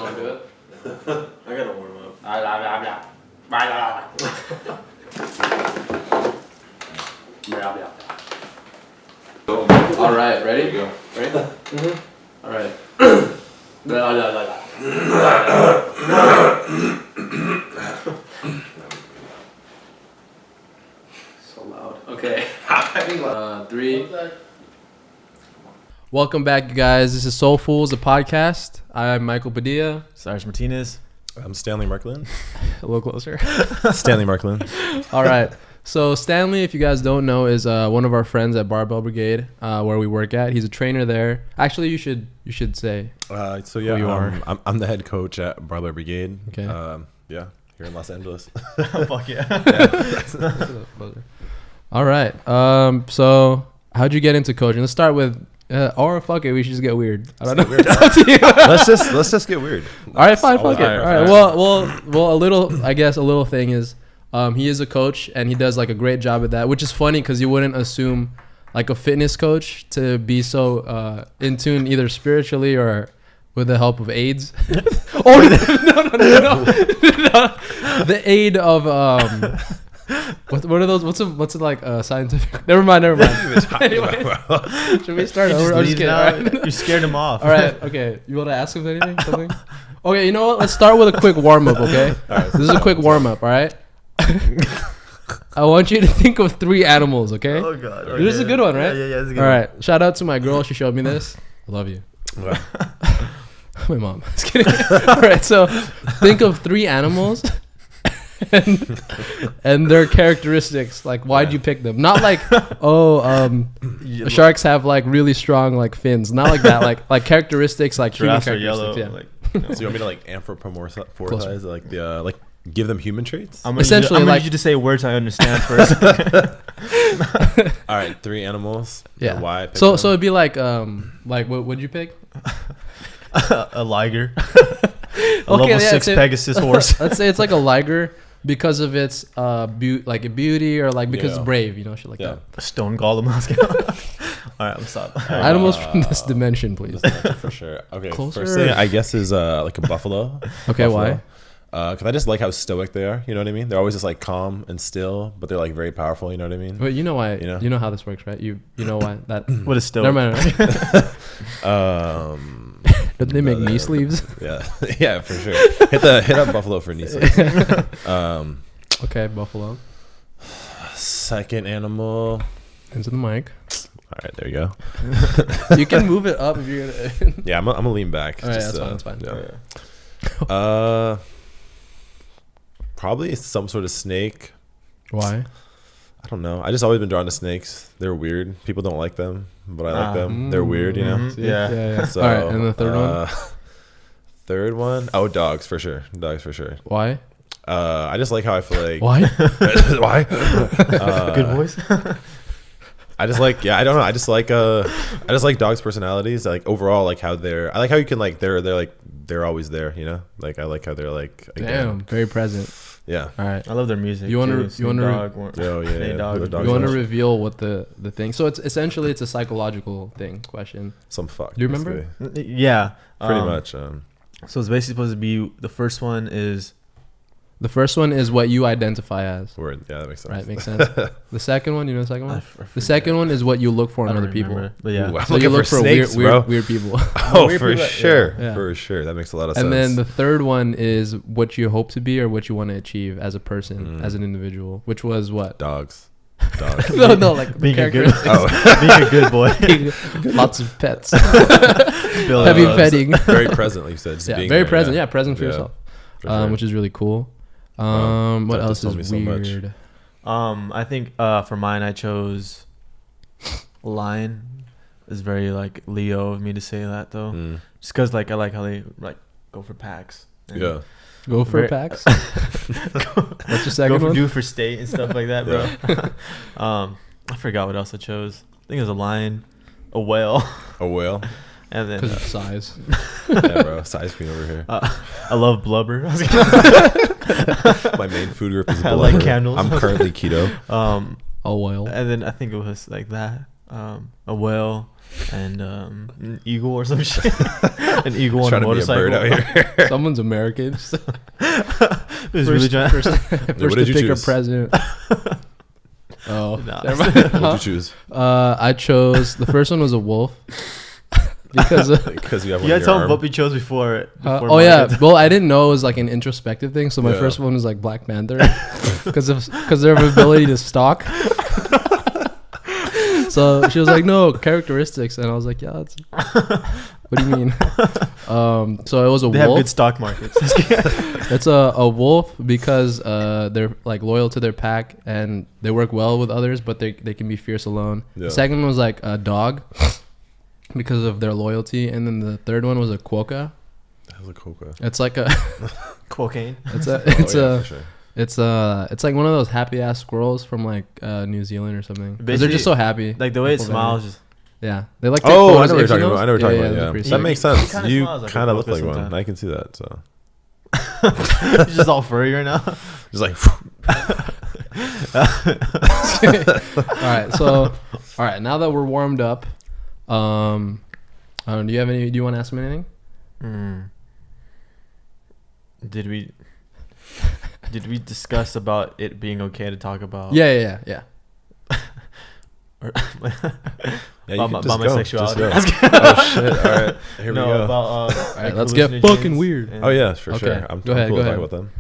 You want to do it? I gotta warm up. All right, ready? Go. Ready? Mm-hmm. All right. So loud. Okay. 3. Welcome back, you guys. This is Soulfools, the podcast. I'm Michael Padilla. CYRUS Martinez. I'm Stanley Murkland. A little closer. Stanley Murkland. All right. So Stanley, if you guys don't know, is one of our friends at Barbell Brigade, where we work at. He's a trainer there. Actually, you should say. So yeah, who you are. I'm the head coach at Barbell Brigade. Okay. Yeah, here in Los Angeles. Fuck yeah. All right. So how'd you get into coaching? Let's start with. Or fuck it, we should just get weird. I don't know. let's just get weird. All right, fine, fuck it. All right. Well, a little thing is, he is a coach and he does like a great job at that, which is funny because you wouldn't assume like a fitness coach to be so in tune either spiritually or with the help of aids. No. The aid of what are those? What's it like? Scientific? Never mind. Anyway, should we start over? I'm just kidding. Right? You scared him off. All right. Okay. You want to ask him anything? Something? Okay. You know what? Let's start with a quick warm up. Okay. All right, This is a quick warm up. All right. I want you to think of 3 animals. Okay. Oh god. Okay. This is a good one, right? Yeah. This is a good All right. Shout out to my girl. She showed me this. I love you. Wow. My mom. Just kidding. All right. So think of 3 animals. and their characteristics, like why'd you pick them? Not like sharks have like really strong like fins, not like that, like characteristics, like human characteristics. Yellow, yeah. So you want me to like anthropomorphize, like the like give them human traits? I'm Essentially, gonna like need you to say words I understand first. All right, 3 animals. Yeah. Why? I picked So them. it'd be like what'd you pick? A liger. A level 6 Pegasus horse. Let's say it's like a liger because of its beauty or like because it's brave, shit like that. A stone golem. All right, I'm sorry. Animals from this dimension, please. For sure. Okay, Closer. first thing I guess is like a buffalo. Okay, Buffalo. why? Because I just like how stoic they are. You know what I mean? They're always just like calm and still, but they're like very powerful. You know what I mean? But you know why? You know? You know how this works, right? You know why that? What is still? Never mind. Right? Don't they make knee sleeves? Yeah, yeah, for sure. Hit up buffalo for knee sleeves. Okay, buffalo. Second animal. Into the mic. All right, there you go. You can move it up if you're gonna. Yeah, I'm gonna lean back. All right, that's fine. Yeah. Probably some sort of snake. Why? I don't know. I just always been drawn to snakes. They're weird. People don't like them, but I like them. They're weird, you know. Mm-hmm. Yeah. So, all right, and the third one. Third one. Oh, dogs for sure. Dogs for sure. Why? I just like how I feel like. Why? Why? Good voice. I just like, I don't know. I just like dogs' personalities. Like overall, like how I like how you can like they're always there. You know, like I like how they're like. Damn, very present. Yeah. All right. I love their music. You want to reveal what the thing? So it's essentially it's a psychological thing question. Some fuck. Do you remember? Basically. Yeah. Pretty much. So it's basically supposed to be the first one is. The first one is what you identify as. Word. Yeah, that makes sense. Right, makes sense. The second one, you know the second one? The second one is what you look for in other people. But yeah. Ooh, I'm So looking you look for snakes, weird people. Oh, Weird for people, sure. yeah. For sure. That makes a lot of sense. And then the third one is what you hope to be or what you want to achieve as a person, as an individual, which was what? Dogs. No, like being a good, characteristics. being a good boy. Lots of pets. Heavy petting. Very present, like you said. Just Yeah, being very there, present. Yeah, present for yourself. For sure. Which is really cool. Wow, What that else just is told me so much. weird? I think for mine I chose lion. It's very like Leo of me to say that though. Just because like I like how they like go for packs. Yeah. Go for packs. What's your second one? Do for state and stuff like that, bro. I forgot what else I chose. I think it was a lion, a whale, A whale. and then Because of size. Yeah, bro. Size queen over here. I love blubber. My main food group is I blubber. like candles. I'm currently keto. A whale. And then I think it was like that. a whale and an eagle or some shit. An eagle on a motorcycle. Trying to be a bird out here. Someone's American. First What did you to pick choose? a president. Oh, Nah. never mind. What did you choose? I chose the first one was a wolf because Because you have one You in guys your tell them arm. what we chose before. oh yeah, well I didn't know it was like an introspective thing, so my Yeah. first one was like Black Panther because their ability to stalk. So she was like, no, characteristics, and I was like, yeah, that's, what do you mean? So it was a They have wolf. good stock markets. It's a wolf because they're like loyal to their pack and they work well with others, but they can be fierce alone. Yeah. The second one was like a dog because of their loyalty, and then the third one was a quokka. That was a coca. It's like a Cocaine. it's a Oh, it's yeah, a for sure. it's like one of those happy ass squirrels from like New Zealand or something. 'Cause they're Basically, just so happy. Like the way it People smiles, there. just Yeah, they like. Take Oh, I photos. know what you're If talking you about. I know what you're talking about. they're Yeah, pretty that sick. makes sense. kinda You smiles like a kind of look quokka like one. sometimes. I can see that. So it's just all furry right now. just like All right. Now that we're warmed up, I don't know, do you want to ask me anything? Did we discuss about it being okay to talk about? Yeah. Or, yeah, you about can my just go. sexuality. Just go. Oh shit! All right, here no, we go. about All right, like let's get hallucinogens fucking weird. and Oh yeah, for Okay, sure. I'm go ahead, cool go to ahead. talk about them.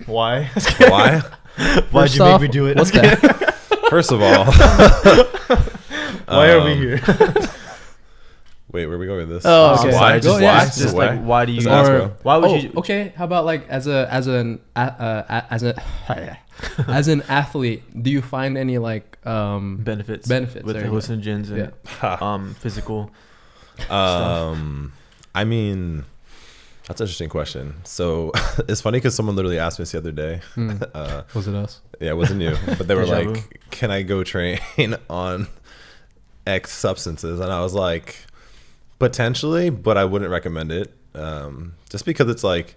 Why? Why? Why'd you make me do it? What's that? First of all, Why are we here? Wait, where are we going with this? Oh, Just okay. Why? Go, Just yeah. why? Just Just like, why? why do you? Just ask, bro. Why would Oh, you? okay. How about like as an athlete, do you find any like Benefits benefits with there you go. hallucinogens and physical. I mean, that's an interesting question. So it's funny because someone literally asked me this the other day. Was it us? Yeah, it wasn't you, but they were Deja like, vu. "Can I go train on X substances?" And I was like, potentially, but I wouldn't recommend it. Just because it's like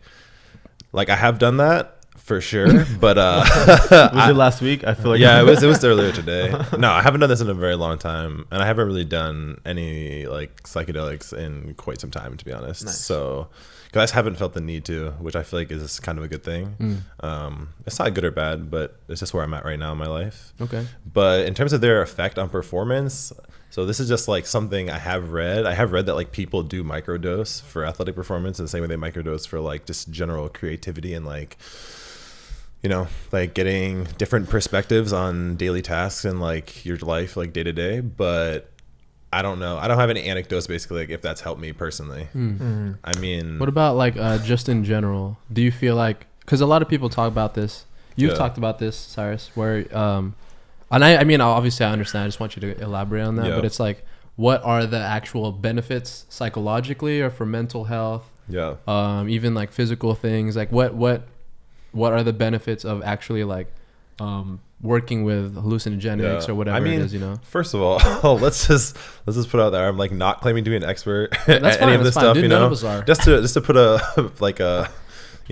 I have done that for sure, but Was it last week? I feel like yeah, it was earlier today. No, I haven't done this in a very long time, and I haven't really done any like psychedelics in quite some time, to be honest. Nice. So, because I just haven't felt the need to, which I feel like is kind of a good thing. It's not good or bad, but it's just where I'm at right now in my life. Okay. But in terms of their effect on performance, so this is just like something I have read. I have read that like people do microdose for athletic performance the same way they microdose for like just general creativity and like, you know, like getting different perspectives on daily tasks and like your life, like day to day. But I don't know. I don't have any anecdotes basically, like if that's helped me personally. I mean, What about like just in general? Do you feel like, because a lot of people talk about this, you've Yeah. talked about this, Cyrus, where and I mean obviously I understand, I just want you to elaborate on that, Yeah. but it's like, what are the actual benefits psychologically or for mental health, yeah. even like physical things, like what are the benefits of actually like working with hallucinogenics Yeah. or whatever I mean, it is, you know? First of all, let's just put out there. I'm like not claiming to be an expert at That's any fine, of this that's fine. stuff. Dude, You none know, of us are. just to put a like a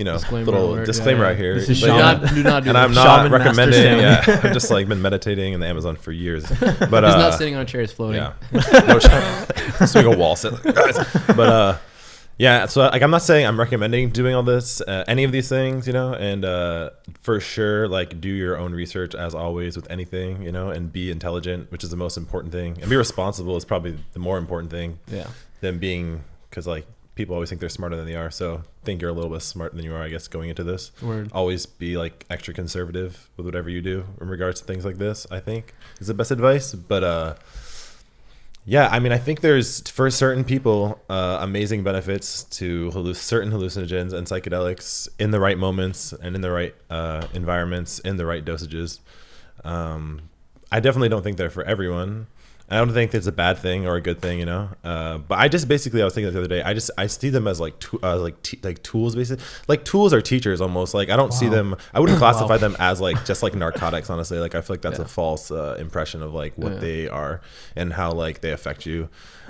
Disclaimer little alert, disclaimer yeah. right here. This is Like, Shaman. Do not do and that. I'm not Shaman Master recommending. Stanley. Yeah, I've just like been meditating in the Amazon for years. But He's not sitting on a chair, he's floating. yeah, just doing a wall sit. Guys. But yeah. So like, I'm not saying I'm recommending doing all this, any of these things, you know. And for sure, like do your own research as always with anything, you know, and be intelligent, which is the most important thing, and be responsible is probably the more important thing. Yeah. Than being, because like people always think they're smarter than they are, so think you're a little bit smarter than you are, I guess, going into this. Word. Always be like extra conservative with whatever you do in regards to things like this, I think is the best advice. But yeah, I mean, I think there's for certain people amazing benefits to certain hallucinogens and psychedelics in the right moments and in the right environments, in the right dosages. I definitely don't think they're for everyone. I don't think it's a bad thing or a good thing, you know. But I was thinking the other day. I see them as like tools, basically. Like tools are teachers almost. Like I don't see them. I wouldn't classify them as like just like narcotics. Honestly, like I feel like that's a false impression of like what they are and how like they affect you.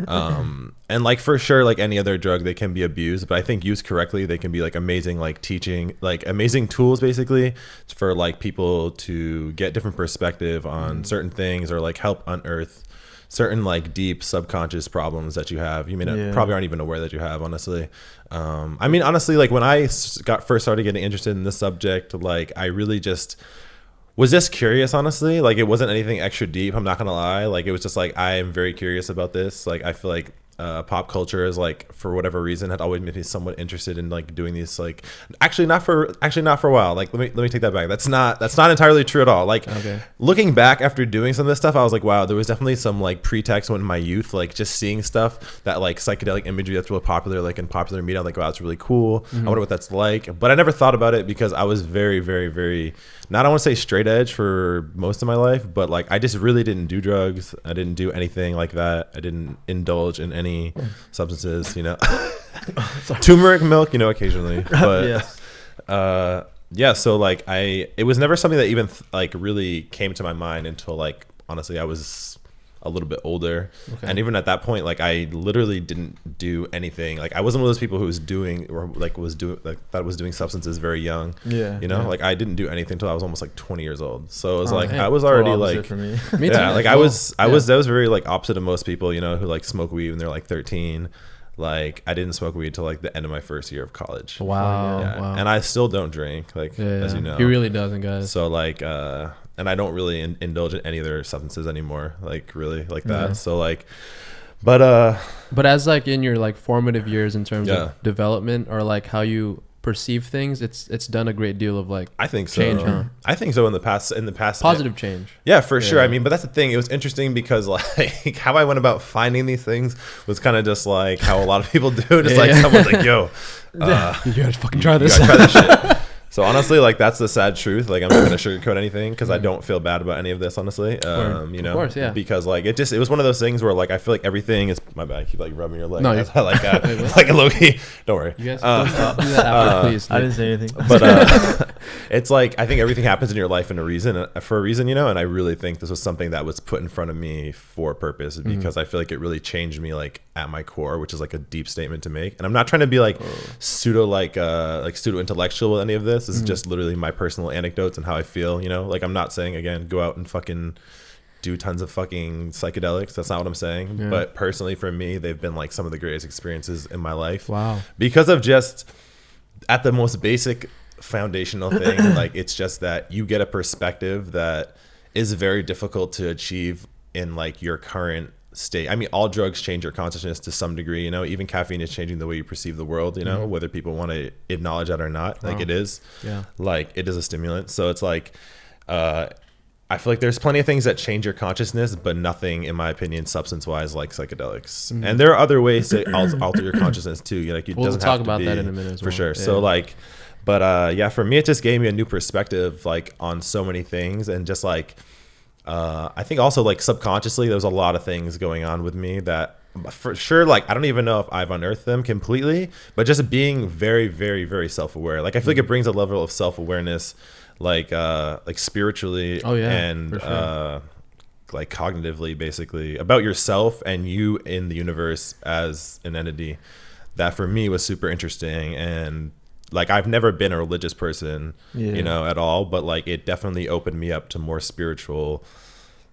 And like for sure, like any other drug, they can be abused. But I think used correctly, they can be like amazing, like teaching, like amazing tools basically for like people to get different perspective on certain things or like help unearth certain like deep subconscious problems that you have. You may not, probably aren't even aware that you have, honestly. I mean, honestly, like when I first started getting interested in this subject, like I really just was just curious, honestly. Like it wasn't anything extra deep, I'm not gonna lie. Like it was just like, I am very curious about this. Like I feel like pop culture is like, for whatever reason, had always made me somewhat interested in like doing these, like actually not for a while. Like let me take that back. That's not entirely true at all. Like looking back after doing some of this stuff, I was like, wow, there was definitely some like pretext when in my youth, like just seeing stuff that like psychedelic imagery that's real popular, like in popular media. I'm like, wow, that's really cool. I wonder what that's like. But I never thought about it because I was very, very, very, not I want to say straight edge for most of my life, but like I just really didn't do drugs. I didn't do anything like that. I didn't indulge in any substances, you know. Turmeric milk, you know, occasionally. But yeah, so like it was never something that even like really came to my mind until like honestly I was a little bit older. And even at that point, like I literally didn't do anything. Like I wasn't one of those people who was doing substances very young. You know, like I didn't do anything until I was almost like 20 years old. So it was like I was already like for me. Me too. Like I was very like opposite of most people, you know, who like smoke weed when they're like 13. Like I didn't smoke weed till like the end of my first year of college. Wow. And I still don't drink, like as you know. He really doesn't, guys. So like and I don't really indulge in any other substances anymore, like really like that. So like but as like in your like formative years in terms of development or like how you perceive things, it's done a great deal of like I think so. Change, huh? I think so in the past positive change. Yeah, for sure. I mean, but that's the thing. It was interesting because like how I went about finding these things was kind of just like how a lot of people do. Just like someone's like, yo, you gotta fucking try this. You gotta try this shit. So honestly, like that's the sad truth. Like I'm not gonna sugarcoat anything because I don't feel bad about any of this, honestly. You know, of course, because like it was one of those things where like I feel like everything is my bad. I keep like rubbing your leg. No, like a low-key. Don't worry. You guys don't stop. Do that after, please. I didn't say anything. But it's like I think everything happens in your life for a reason, you know. And I really think this was something that was put in front of me for a purpose because I feel like it really changed me like at my core, which is like a deep statement to make. And I'm not trying to be like pseudo intellectual with any of this. This is just literally my personal anecdotes and how I feel, you know. Like I'm not saying again go out and fucking do tons of fucking psychedelics. That's not what I'm saying. But personally for me, they've been like some of the greatest experiences in my life. Wow. Because of just at the most basic foundational thing, like it's just that you get a perspective that is very difficult to achieve in like your current state. I mean, all drugs change your consciousness to some degree, you know. Even caffeine is changing the way you perceive the world, you know, whether people want to acknowledge that or not. Like it is. Like it is a stimulant. So it's like I feel like there's plenty of things that change your consciousness, but nothing, in my opinion, substance-wise like psychedelics. And there are other ways to alter your consciousness too. Like it doesn't have to talk about be, that in a minute as well. For sure. So like, but yeah, for me, it just gave me a new perspective like on so many things, and just like I think also like subconsciously there's a lot of things going on with me that for sure, like I don't even know if I've unearthed them completely, but just being very, very, very self-aware. Like I feel like it brings a level of self-awareness like spiritually and like cognitively, basically, about yourself and you in the universe as an entity, that for me was super interesting. And like I've never been a religious person, you know, at all, but like it definitely opened me up to more spiritual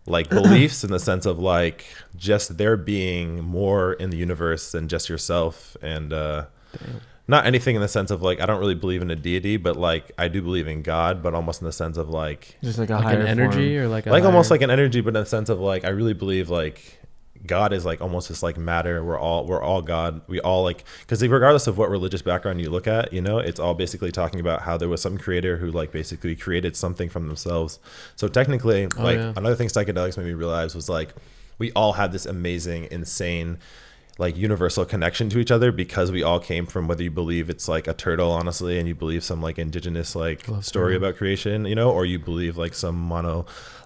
like beliefs in the sense of like just there being more in the universe than just yourself. And not anything in the sense of like I don't really believe in a deity, but like I do believe in God, but almost in the sense of like just like a like higher an energy form. or like almost like an energy, but in the sense of like I really believe like God is like almost just like matter. We're all God. We all like, because regardless of what religious background you look at, you know, it's all basically talking about how there was some creator who like basically created something from themselves. So technically, another thing psychedelics made me realize was like we all had this amazing, insane, like universal connection to each other, because we all came from, whether you believe it's like a turtle, honestly, and you believe some like indigenous like story about creation, you know, or you believe like some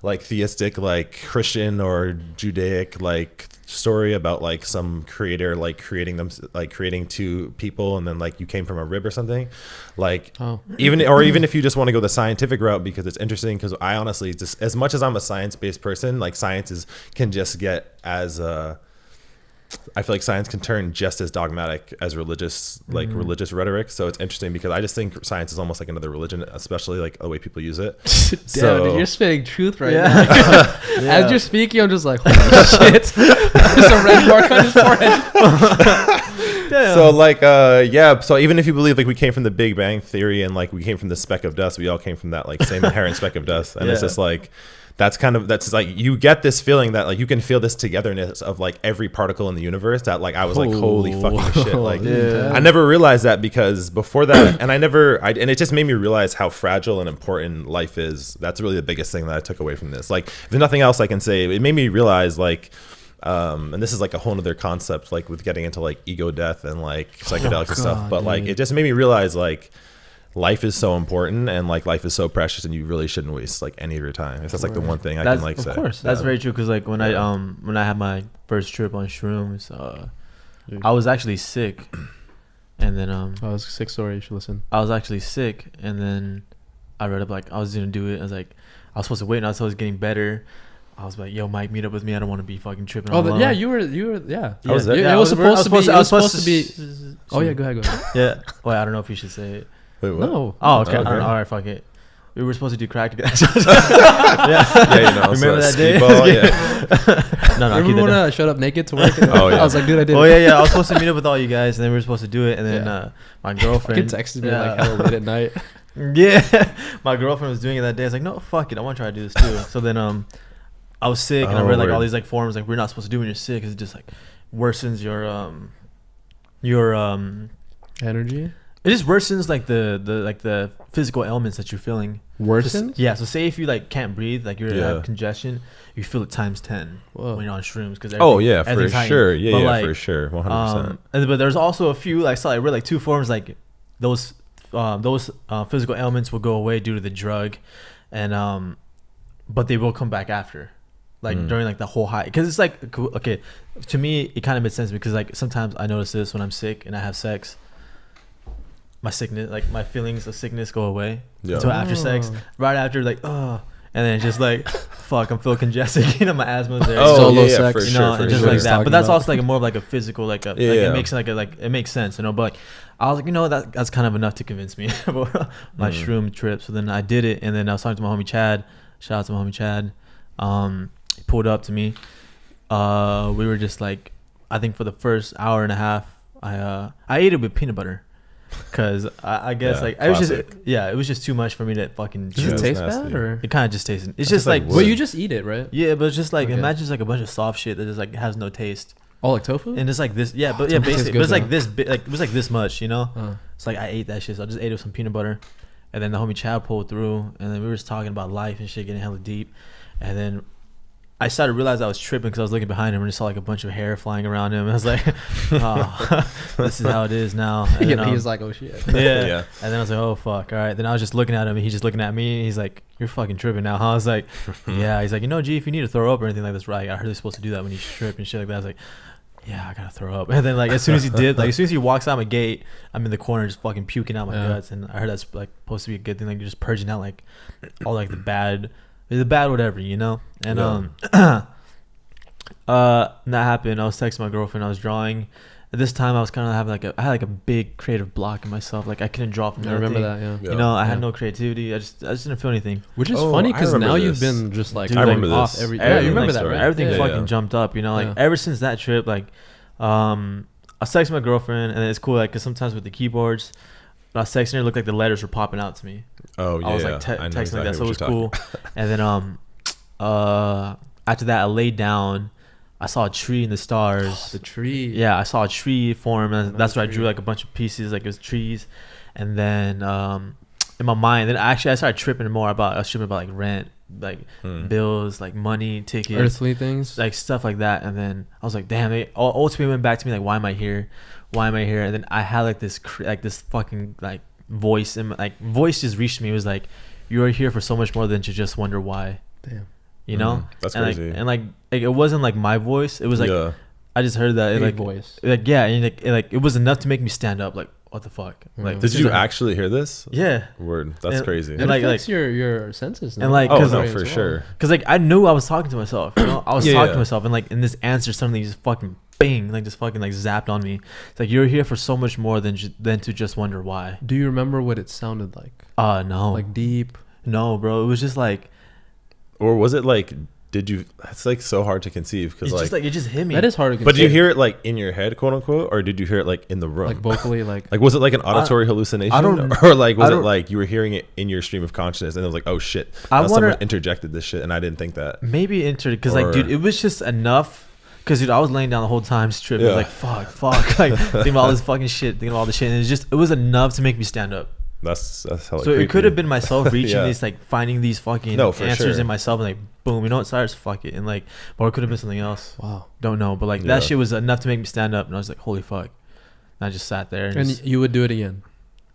like theistic like Christian or Judaic like story about like some creator like creating two people and then like you came from a rib or something, like even if you just want to go the scientific route, because it's interesting, because I honestly, just as much as I'm a science-based person, like science can just get as I feel like science can turn just as dogmatic as religious, like religious rhetoric. So it's interesting because I just think science is almost like another religion, especially like the way people use it. Damn, dude, you're spitting truth right now. As you're speaking, I'm just like, holy shit. There's a red mark on his forehead. So like, so even if you believe like we came from the Big Bang Theory and like we came from the speck of dust, we all came from that like same inherent speck of dust. And it's just like, that's like you get this feeling that like you can feel this togetherness of like every particle in the universe that like I was like, holy fucking shit. Like I never realized that because before that, and and it just made me realize how fragile and important life is. That's really the biggest thing that I took away from this. Like if there's nothing else I can say, it made me realize like, and this is like a whole other concept, like with getting into like ego death and like psychedelics and stuff. But like, it just made me realize like, life is so important and like life is so precious and you really shouldn't waste like any of your time. If that's like the one thing I can like say. Of course, that's very true. Because like when I had my first trip on shrooms, I was actually sick, and then I was sick. Sorry, you should listen. I was actually sick, and then I read up like I was gonna do it. I was like, I was supposed to wait, and I was getting better. I was like, yo, Mike, meet up with me. I don't want to be fucking tripping. Yeah, you were, yeah. I was there. It was supposed to be. Oh yeah, go ahead. Yeah. Well, I don't know if you should say it. Wait, what? No. Oh, okay. All right, fuck it. We were supposed to do crack together. Remember that day? No, remember when I showed up naked to work? Oh yeah. I was like, dude, I did. Oh yeah. I was supposed to meet up with all you guys, and then we were supposed to do it, and then my girlfriend texted me like hella late at night. Yeah, my girlfriend was doing it that day. I was like, no, fuck it, I want to try to do this too. So then I was sick, and I read like all these like forums like we're not supposed to do when you're sick, because it just like worsens your energy. It just worsens like the physical ailments that you're feeling. Worsens? Yeah. So say if you like can't breathe, like you have congestion, you feel it times 10 when you're on shrooms. Because for sure. Yeah, like, for sure, 100%. But there's also a few like I read like 2 forums like those physical ailments will go away due to the drug, and but they will come back after. Like during like the whole high, because it's like okay, to me it kind of makes sense because like sometimes I notice this when I'm sick and I have sex. My sickness, like my feelings of sickness go away until after sex. Right after, like, and then it's just like, fuck, I'm feeling congested. You know, my asthma's there. Solo sex, for sure, and just like that. But that's also like more of like a physical, like a, it makes like it makes sense, you know. But like, I was like, you know, that's kind of enough to convince me about my shroom trip. So then I did it, and then I was talking to my homie Chad. Shout out to my homie Chad. He pulled up to me. We were just like, I think for the first hour and a half, I ate it with peanut butter. Cause I guess like it was just too much for me to fucking. Does it taste bad or it kind of just tasted? It's just like well, you just eat it, right? Yeah, but it's just like imagine just like a bunch of soft shit that just like has no taste. Oh, like tofu? And it's like this, basically. But it's like this big, like it was like this much, you know. It's like I ate that shit, so I just ate it with some peanut butter, and then the homie Chad pulled through, and then we were just talking about life and shit, getting hella deep, and then I started to realize I was tripping because I was looking behind him and just saw like a bunch of hair flying around him. And I was like, oh, this is how it is now. And then, he was like, oh shit. Yeah. And then I was like, oh fuck. All right. Then I was just looking at him and he's just looking at me. And he's like, you're fucking tripping now, huh? I was like, yeah. He's like, you know, G, if you need to throw up or anything like this, right? I heard they're supposed to do that when you trip and shit like that. I was like, yeah, I gotta throw up. And then like as soon as he did, like as soon as he walks out my gate, I'm in the corner just fucking puking out my guts. And I heard that's like supposed to be a good thing. Like you're just purging out like all like the bad whatever, you know? And that happened. I was texting my girlfriend. I was drawing. At this time, I was kind of having I had a big creative block in myself. Like I couldn't draw from anything. I remember that. Yeah. You know, I had no creativity. I just didn't feel anything. Which is funny because now you've been just like I remember off this. every. Yeah, you remember that, right? Everything fucking jumped up. You know, like ever since that trip, like I was texting my girlfriend, and it's cool, like because sometimes with the keyboards, when I was texting her, it looked like the letters were popping out to me. Oh yeah. I was like texting like that, so it was cool. And then after that, I laid down. I saw a tree in the stars. The tree. Yeah, I saw a tree form, and that's where I drew like a bunch of pieces, like it was trees. And then in my mind, then actually I started tripping more about. I was tripping about like rent, like bills, like money, tickets, earthly things, like stuff like that. And then I was like, damn, they ultimately went back to me like, why am I here? Why am I here? And then I had like this fucking like voice, and like voice just reached me. It was like, you are here for so much more than to just wonder why. Damn. You know, that's crazy. And like it wasn't like my voice. It was like I just heard that like voice. Like and it was enough to make me stand up. Like what the fuck? Like did you actually hear this? Yeah. Word. That's crazy. And like your senses. And like for sure. Because like I knew I was talking to myself. You know, I was talking to myself, and like in this answer suddenly just fucking bang, like just fucking like zapped on me. It's like you're here for so much more than to just wonder why. Do you remember what it sounded like? No. Like deep? No, bro. It was just like. Or was it like? Did you? It's like so hard to conceive because just like it just hit me. That is hard to conceive. But do you hear it like in your head, quote unquote, or did you hear it like in the room, like vocally, like was it like an auditory hallucination, or like was it like you were hearing it in your stream of consciousness and it was like, oh shit, someone interjected this shit and I didn't think that. Maybe because like, dude, it was just enough. Because dude, I was laying down the whole time, stripping, like fuck, like thinking about all this fucking shit, thinking about all this shit, and it was enough to make me stand up. That's hella so creepy. It could have been myself reaching these, like finding these fucking answers in myself, and like boom, you know what, Cyrus, fuck it, and like, or it could have been something else. Wow, don't know, but like that shit was enough to make me stand up, and I was like, holy fuck, and I just sat there. And you would do it again?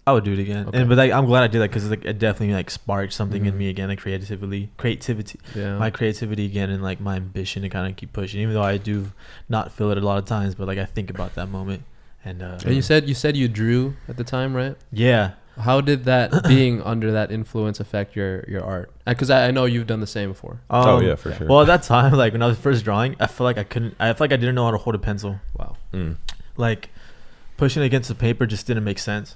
I would do it again, but like, I'm glad I did that because like it definitely like sparked something in me again, like creativity, my creativity again, and like my ambition to kind of keep pushing, even though I do not feel it a lot of times, but like I think about that moment. And you said you drew at the time, right? Yeah. How did that being under that influence affect your art? Because I know you've done the same before. Oh yeah, for sure. Well, at that time, like when I was first drawing, I felt like I didn't know how to hold a pencil. Wow. Like pushing it against the paper just didn't make sense.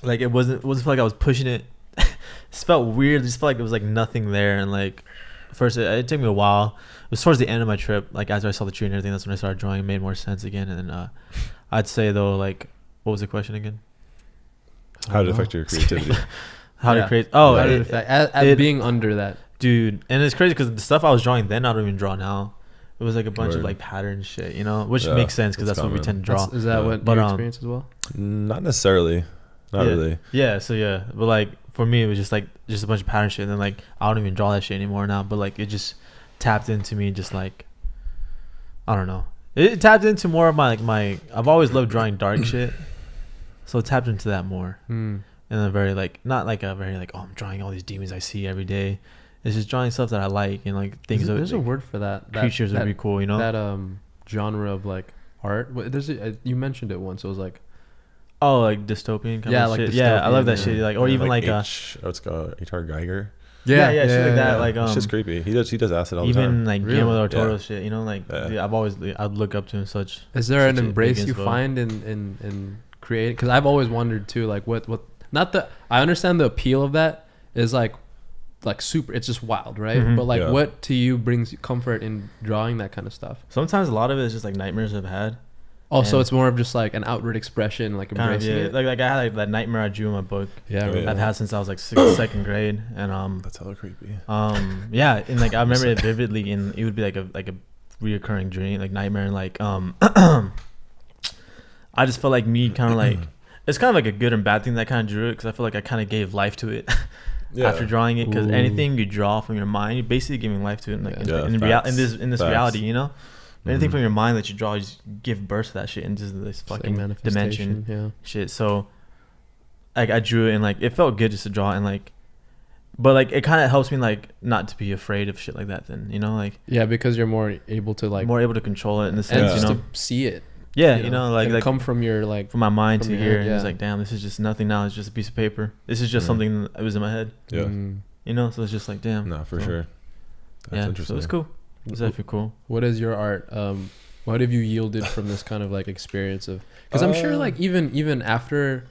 Like it wasn't feel like I was pushing it. It felt weird. It just felt like it was like nothing there. And like first it took me a while. It was towards the end of my trip, like after I saw the tree and everything, that's when I started drawing. It made more sense again. And then I'd say though, like, what was the question again? How did it affect your creativity? How to create? Oh, how did it affect being under that, dude. And it's crazy because the stuff I was drawing then, I don't even draw now. It was like a bunch of like pattern shit, you know, which makes sense because that's what we tend to draw. Is that what your experience as well? Not necessarily. Not really. Yeah. So yeah, but like for me, it was just a bunch of pattern shit. And then like I don't even draw that shit anymore now. But like it just tapped into me, just like I don't know. It tapped into more of my I've always loved drawing dark shit. So it tapped into that more. And a very like not like a very like, oh, I'm drawing all these demons I see every day. It's just drawing stuff that I like and like things. There's like, a word for that. Creatures would be cool, you know. That genre of like art. You mentioned it once. It was like, oh, like dystopian kind of shit. Yeah, I love that shit. Like or even like it's called H.R. Geiger. Yeah, shit like that. Like it's just creepy. He does acid all the time. Even like Guillermo del Toro shit. You know, like dude, I'd look up to him such. Is there an embrace you find in creating? Because I've always wondered too. Like what not the I understand the appeal of that is like super. It's just wild, right? But like what to you brings you comfort in drawing that kind of stuff? Sometimes a lot of it is just like nightmares I've had. Oh, so it's more of just like an outward expression, like embracing it. Like I had like that nightmare I drew in my book. Yeah, I've had since I was like second grade, and that's hella creepy. Yeah, and like I remember it vividly, and it would be like a reoccurring dream, like nightmare, and like I just felt like me kind of like it's kind of like a good and bad thing that I kind of drew it because I feel like I kind of gave life to it after drawing it because anything you draw from your mind, you're basically giving life to it, like in this reality, you know. Anything from your mind that you draw, you just give birth to that shit into this fucking dimension shit. So like I drew it and like it felt good just to draw and like, but like it kind of helps me like not to be afraid of shit like that then, you know, like because you're more able to control it in the sense, you know, to see it. Yeah, you know, like come from your like from my mind to here, and it's like, damn, this is just nothing now. It's just a piece of paper. This is just something that was in my head. Yeah, you know, so it's just like, damn. No, for sure. That's interesting. So it's cool. It's definitely cool. What is your art? What have you yielded from this kind of like experience of? Because I'm sure like even after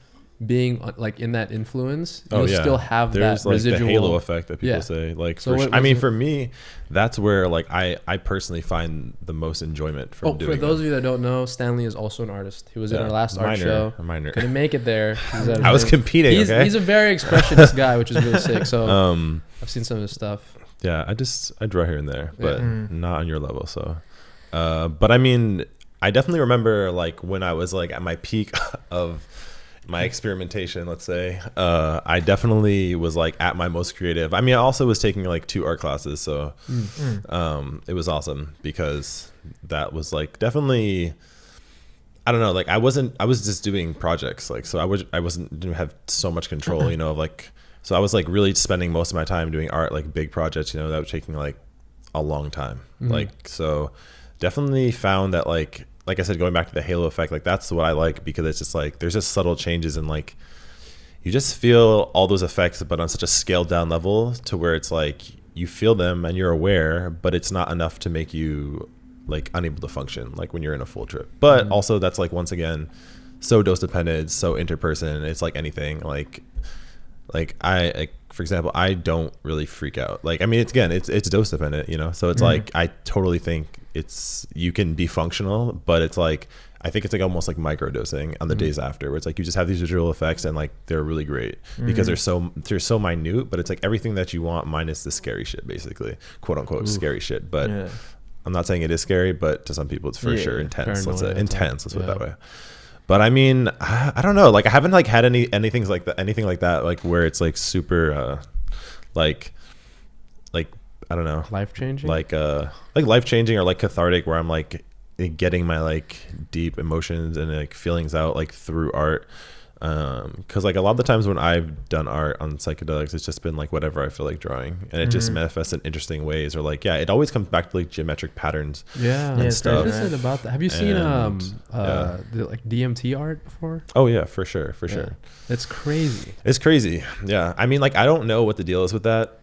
being like in that influence, you'll still have that like residual the halo effect that people say. Like, so I mean, for me, that's where like I personally find the most enjoyment from doing. For those of you that don't know, Stanley is also an artist. He was in our last art show. Couldn't make it there. I was competing. He's a very expressionist guy, which is really sick. So I've seen some of his stuff. Yeah, I draw here and there, but not on your level. So, but I mean, I definitely remember like when I was like at my peak of my experimentation, let's say, I definitely was like at my most creative. I mean, I also was taking like 2 art classes, so it was awesome because that was like definitely, I don't know, like I was just doing projects, like, so didn't have so much control, you know, like. So I was like really spending most of my time doing art, like big projects, you know, that was taking like a long time. Like, so definitely found that like I said, going back to the halo effect, like that's what I like because it's just like, there's just subtle changes and like, you just feel all those effects, but on such a scaled down level to where it's like, you feel them and you're aware, but it's not enough to make you like unable to function like when you're in a full trip. But also that's like, once again, so dose dependent, so interperson. It's like anything, like I, like, for example, I don't really freak out. Like, I mean, it's dose dependent, you know? So it's like, I totally think you can be functional, but it's like, I think it's like almost like microdosing on the days after, where it's like you just have these visual effects and like they're really great because they're so minute, but it's like everything that you want minus the scary shit, basically, quote unquote. Scary shit. But I'm not saying it is scary, but to some people it's for sure intense. Let's put it that way. But I mean, I don't know. Like, I haven't like had anything like that, like where it's like super, like I don't know, life changing, like life changing or like cathartic, where I'm like getting my like deep emotions and like feelings out like through art. Because like a lot of the times when I've done art on psychedelics, it's just been like whatever I feel like drawing, and it just manifests in interesting ways, or like it always comes back to like geometric patterns. And stuff. What is it about that? Have you seen the, like DMT art before? Oh yeah, for sure. It's crazy. It's crazy. Yeah, I mean, like, I don't know what the deal is with that.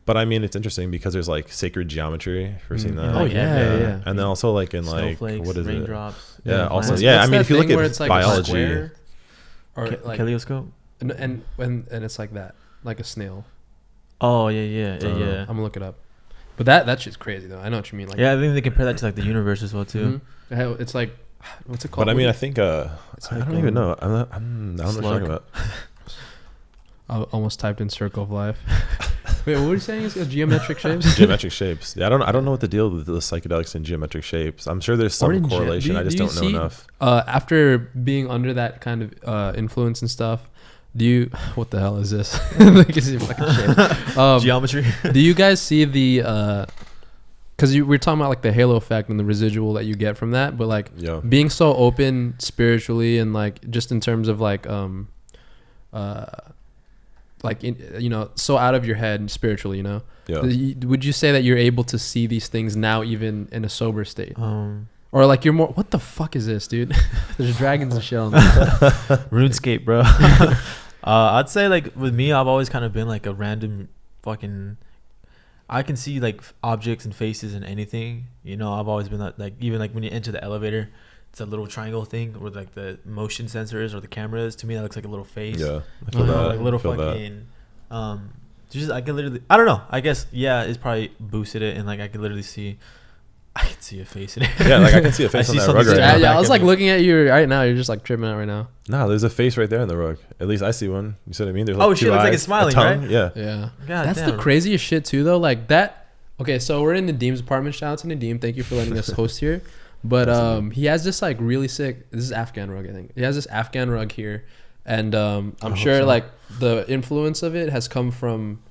But I mean, it's interesting because there's like sacred geometry, for seeing that. Oh yeah. And then also like in like, what is raindrops, it? Yeah. Also, What's I mean, if you look it's at like biology, or like kaleidoscope, and it's like that, like a snail. Oh yeah. I'm gonna look it up. But that shit's crazy though. I know what you mean. Like, I think they compare that to like the universe as well too. It's like, what's it called? but I mean, I think I don't even know. I don't know what you're talking about. I almost typed in circle of life. Wait, what were you saying? It's geometric shapes? Geometric shapes. Yeah, I don't know what the deal with the psychedelics and geometric shapes. I'm sure there's some correlation. I just don't know enough. After being under that kind of influence and stuff, what the hell is this? Like, it's like a shape. Geometry. Do you guys see the because we're talking about like the halo effect and the residual that you get from that, but like being so open spiritually and like just in terms of like so out of your head spiritually, you know? Would you say that you're able to see these things now, even in a sober state? Or like you're more, what the fuck is this, dude? There's dragons and shit on there. RuneScape, bro. I'd say like with me, I've always kind of been like a random fucking, I can see like objects and faces and anything, you know? I've always been like even like when you enter the elevator, it's a little triangle thing where like the motion sensors or the cameras. To me, that looks like a little face. Yeah, I feel that. Like little fucking. Just I can literally. I don't know. I guess it's probably boosted it, and like I can literally see. I can see a face in it. Yeah, like I can see a face on that rug right now. Yeah, I was like looking at you right now. You're just like tripping out right now. No, there's a face right there in the rug. At least I see one. You see what I mean? There's like shit, looks like it's smiling, right? Yeah. Yeah. God that's damn. the craziest shit too, though. Like that. Okay, so we're in Nadeem's apartment. Shout out to Nadeem. Thank you for letting us host here. But he has this like really sick. This is Afghan rug, I think. He has this Afghan rug here, and I'm sure like the influence of it has come from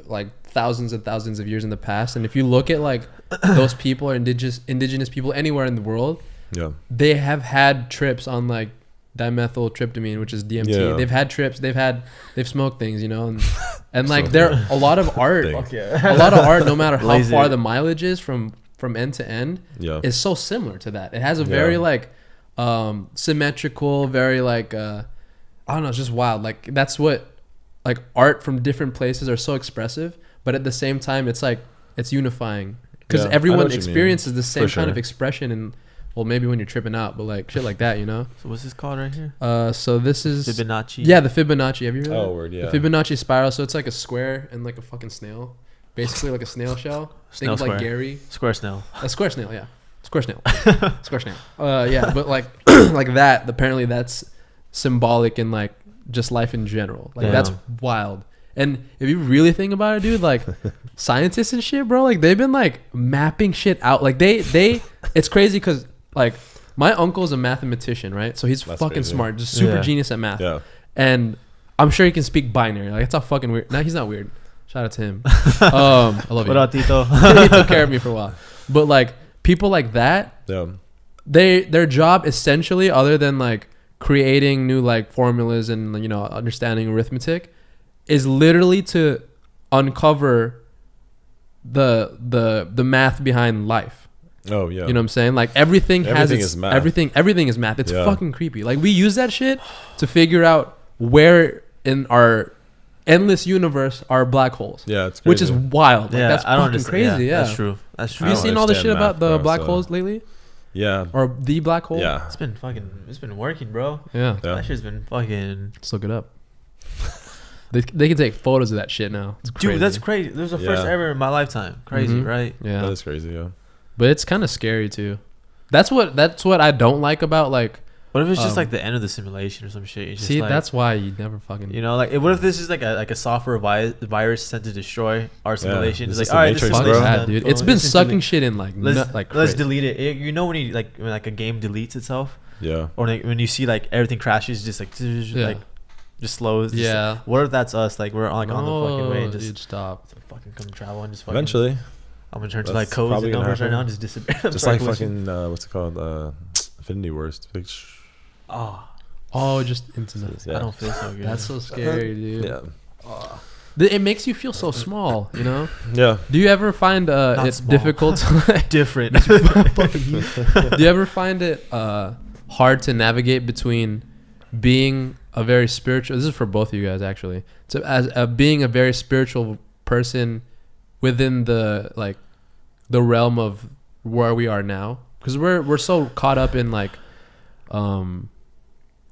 like thousands and thousands of years in the past. And if you look at like those people or indigenous people anywhere in the world, they have had trips on like dimethyltryptamine, which is DMT. Yeah. They've had trips. They've smoked things, you know, and like there a lot of art, a lot of art, no matter how far the mileage is from end to end, is so similar to that. It has a very like symmetrical, very like I don't know, it's just wild. Like that's what like art from different places are so expressive, but at the same time it's like it's unifying because everyone experiences the same kind of expression. And well, maybe when you're tripping out, but like shit like that, you know. So what's this called right here? So this is Fibonacci. Yeah, the Fibonacci. Have you heard of it? Word, yeah. The Fibonacci spiral. So it's like a square and like a fucking snail. Basically like a snail shell. Think of like Gary. Square snail. A square snail, yeah. Square snail. Square snail. Yeah, but like like that, apparently that's symbolic in like just life in general. Like that's wild. And if you really think about it, dude, like scientists and shit, bro, like they've been like mapping shit out. Like they it's crazy because like my uncle's a mathematician, right? So he's fucking smart, just super genius at math. Yeah. And I'm sure he can speak binary. Like that's how fucking weird. No, he's not weird. Shout out to him. I love you. What up, Tito? He took care of me for a while. But like people like that, their job essentially, other than like creating new like formulas and, you know, understanding arithmetic, is literally to uncover the math behind life. Oh yeah. You know what I'm saying? Like everything is math. Everything is math. It's fucking creepy. Like we use that shit to figure out where in our endless universe are black holes. Yeah, it's crazy. Which is wild. Like, Yeah, that's I don't fucking understand. crazy. Yeah, That's true. That's true. Have you I don't seen all the shit understand about the math, bro, black so- holes lately, Yeah. or the black hole? Yeah. It's been working, bro. Yeah. Yeah. That shit's been fucking. Let's look it up. They can take photos of that shit now. It's crazy. Dude, that's crazy. This was the first Yeah. ever in my lifetime. Crazy, Mhm. right? Yeah, That is crazy, yeah. but it's kind of scary too. That's what I don't like about like. What if it's just Um, like the end of the simulation or some shit? It's just See, like, that's why you never fucking. you know, like what if this is like a software virus sent to destroy our simulation? This It's is like, all the right, this Matrix, Fuck bro. simulation's that, done. dude. Boom. It's been Let's sucking delete- shit in like like Let's crazy. delete it. You know when like a game deletes itself, Yeah. or like when you see like everything crashes, just like like just slows. Just Yeah. like, what if that's us? Like we're like on the fucking way, No, and just dude, stop. fucking come travel and just fucking. Eventually. I'm gonna turn to That's like codes probably and gonna numbers right happen. now and just disappear. Just like fucking, what's it called? Infinity Wars. Oh, Just into that. Yeah. I don't feel so good. That's so scary, dude. Yeah. It makes you feel so small, you know. Yeah. Do you ever find Not it small. difficult? To, different. do you ever find it hard to navigate between being a very spiritual? This is for both of you guys, actually. So as being a very spiritual person within the realm of where we are now, because we're so caught up in like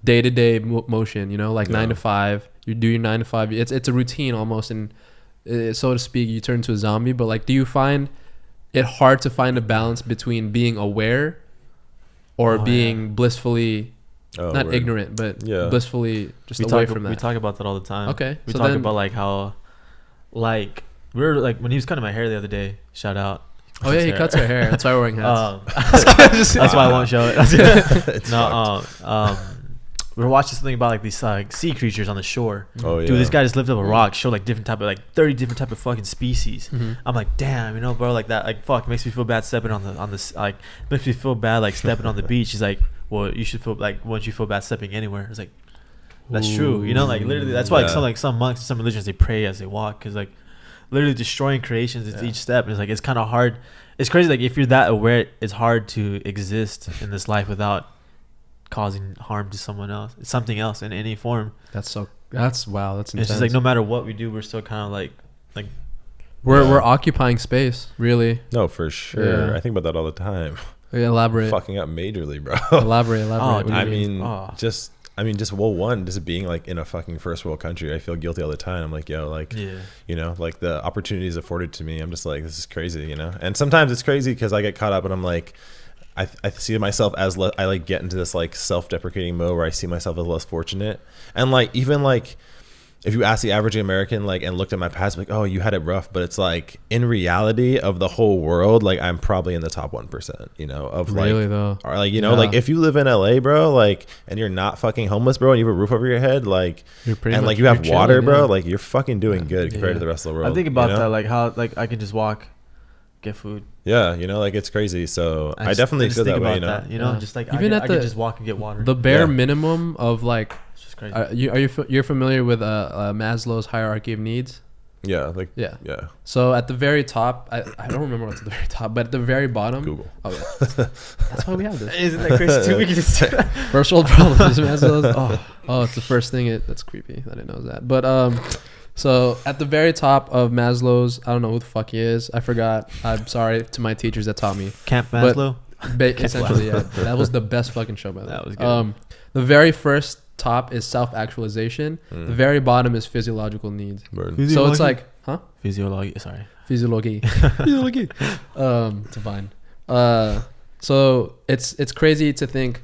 day-to-day motion, you know, like 9 to 5. You do your 9 to 5. It's a routine almost, and so to speak, you turn into a zombie. But like, do you find it hard to find a balance between being aware or being blissfully not word. ignorant, but Yeah. blissfully just we away talk, from that? We talk about that all the time. Okay, We so talk then- about like how, like we were like when he was cutting my hair the other day. Shout out. Oh yeah, he cuts her hair. That's why we're wearing hats. That's why I won't show it. It's No, fucked. we were watching something about like these sea creatures on the shore. Oh, yeah. Dude, this guy just lifted up a rock, showed like different type of 30 different type of fucking species. Mhm. I'm like, damn, you know, bro, like that, like fuck, makes me feel bad stepping on this, like makes me feel bad like stepping on the beach. He's like, well, you should feel like once you feel bad stepping anywhere. It's like, that's true, you know, like literally, that's why Yeah. some monks, some religions, they pray as they walk, because like literally destroying creations is each step. And it's like it's kind of hard. It's crazy. Like if you're that aware, it's hard to exist in this life without causing harm to someone else, something else in any form. That's wow. That's And intense. it's just like no matter what we do, we're still kind of like we're occupying space, really. No, for sure. Yeah. I think about that all the time. Elaborate. Fucking up majorly, bro. Elaborate. What do you I mean? mean, just being like in a fucking first world country, I feel guilty all the time. I'm like, yo, like, you know, like the opportunities afforded to me, I'm just like, this is crazy, you know. And sometimes it's crazy because I get caught up and I'm like, I see myself as I like get into this like self-deprecating mode where I see myself as less fortunate. And like even like if you ask the average American like and looked at my past, like, oh, you had it rough, but it's like in reality of the whole world, like I'm probably in the top 1%, you know, of like, really though, or like, you know, like if you live in LA, bro, like, and you're not fucking homeless, bro, and you have a roof over your head, like, you're pretty and much, like you have you're water, chilling, bro, yeah. like you're fucking doing good compared to the rest of the world. I think about you know? that, like how like I can just walk, get food. Yeah, you know, like it's crazy. So I just- definitely just feel think that way, about you know. that, Yeah. just like Even I at can the- just walk and get water. The bare Yeah. minimum of like, It's just crazy. you're familiar with Maslow's hierarchy of needs? Yeah, like Yeah. yeah. So at the very top, I don't remember what's at the very top, but at the very bottom, Google. Oh yeah, that's why we have this. Isn't that crazy too? We can just First world problems. Maslow's. Oh, it's the first thing. That's creepy that it knows that. But so at the very top of Maslow's, I don't know who the fuck he is. I forgot. I'm sorry to my teachers that taught me. Camp But- Maslow. Essentially, yeah, that was the best fucking show by the way. That was good. The very first top is self-actualization. Mm. The very bottom is physiological needs. Word. So it's like, Physiology. Sorry. Physiology. Physiology. It's fine. So it's crazy to think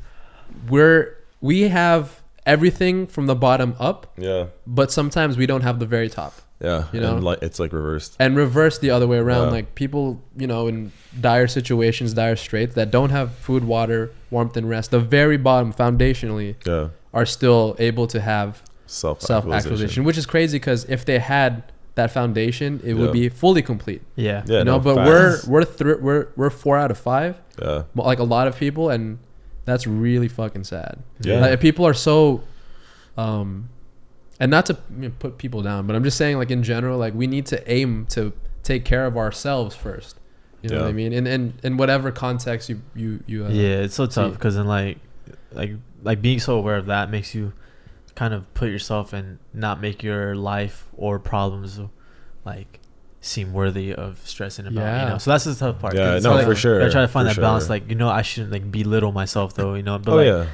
we have everything from the bottom up, Yeah. but sometimes we don't have the very top. Yeah. You know? And like it's like reversed. And reverse the other way around. Yeah. Like people, you know, in dire situations, dire straits, that don't have food, water, warmth, and rest, the very bottom, foundationally, Yeah. are still able to have self-actualization, which is crazy because if they had that foundation, it would be fully complete. Yeah. Yeah. You know, no, but facts. we're 4 out of 5, Yeah. like a lot of people, and that's really fucking sad. Yeah. Like, people are so, and not to put people down, but I'm just saying, like in general, like we need to aim to take care of ourselves first. You know what I mean? In whatever context you Yeah, it's so tough see. because then like being so aware of that makes you kind of put yourself and not make your life or problems like seem worthy of stressing about. Yeah. You know, so that's the tough part. Yeah, 'Cause no, it's for sure. I try to find For that balance. sure. Like, you know, I shouldn't like belittle myself though. You know, but Oh like, yeah.